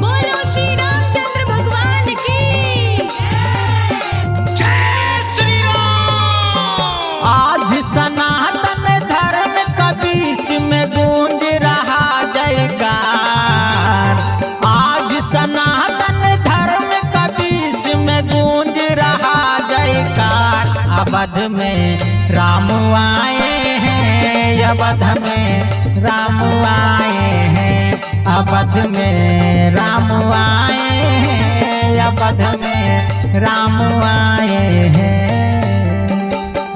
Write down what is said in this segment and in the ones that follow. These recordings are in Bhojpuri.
बोलो श्री रामचंद्र भगवान की जय श्री राम। आज सनातन धर्म का बीच में गूंज रहा जयकार। आज सनातन धर्म का बीच में गूंज रहा जयकार। अवध में राम आए हैं, अवध में राम आए हैं, अवध में राम आए हैं, अवध में राम आए हैं।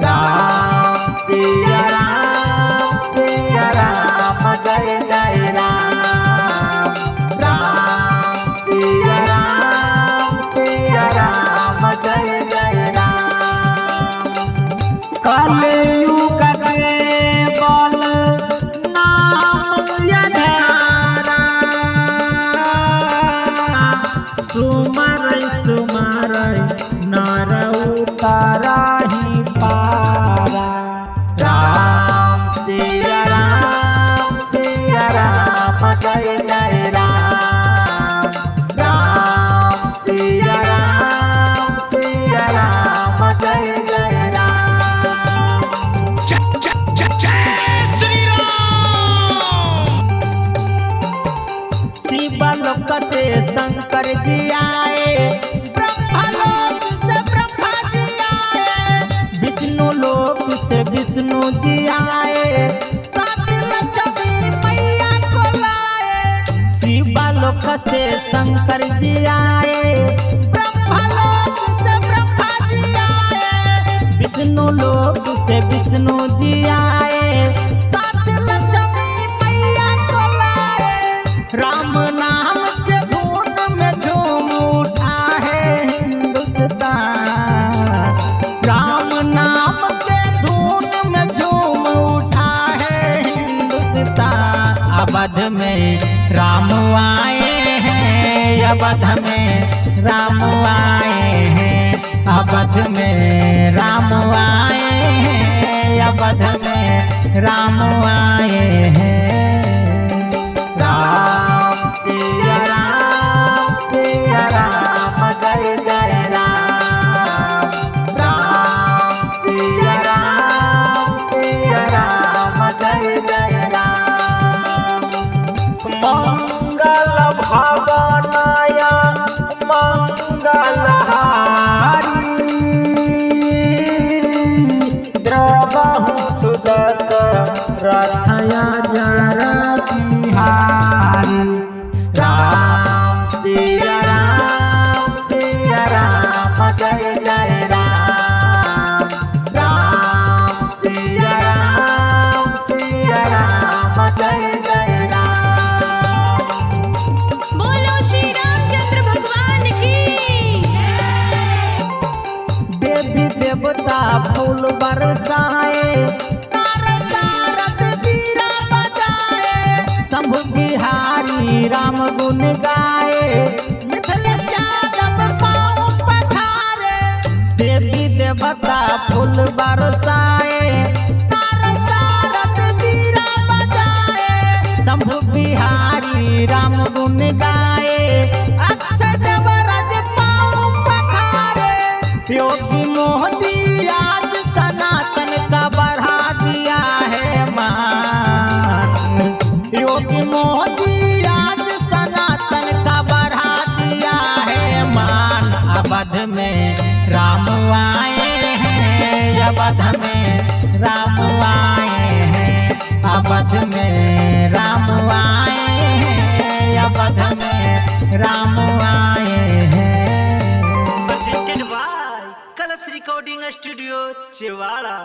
राम सिया राम जय जय राम। राम सिया राम जय जय राम। कलयुग के बोल नाम यधारा। सुमर सुमर नर उतारा ही पारा। राम सिया राम जय जय राम। राम सिया राम जय जय राम। जय श्री राम। शिवलोक से शंकर जी आए, ब्रह्मलोक से ब्रह्मा जी आए, विष्णु लोक से विष्णु जी आए, सात लक्ष्मी मैया को लाए। शिवलोक से शंकर जी आए, ब्रह्मलोक से ब्रह्मा जी आए, विष्णु लोक से विष्णु जी आए, सात लक्ष्मी मैया को लाए। राम नाम के धुन में झूम उठा है हिंदुस्तान। राम नाम के धुन में झूम उठा है हिंदुस्तान। अवध में राम आए हैं, अवध में राम आए हैं, अवध में राम आए हैं, अवध में राम आए हैं। राम सिया राम जय जय राम। राम सिया राम जय जय राम। मंगल भवनाय मंगलहारी। द्रवहु सुदस रथया जरा बिहारी। राम सिया राम जय जय राम। राम सिया राम जय जय राम। बोलो श्री रामचंद्र भगवान की देवी देवता फूल बरसाए, नारद बीरा बजाए, शंभु बिहारी राम गुण गाए, मिथिलेश यादव पाँव पखारे। देवी देवता फूल बरसाए, नारद बीरा बजाए, शंभु बिहारी राम गुण गाए, अक्षय देवराज पाँव पखारे। योगी मोदी आज सनातन का बढ़ा दिया है मान। योगी मोदी आज सनातन का बढ़ा दिया है मान। अवध में राम आए हैं, अवध में राम आए हैं, अवध में राम आए हैं, अवध में राम आए हैं। presented by Colors Recording Studio, Chewala.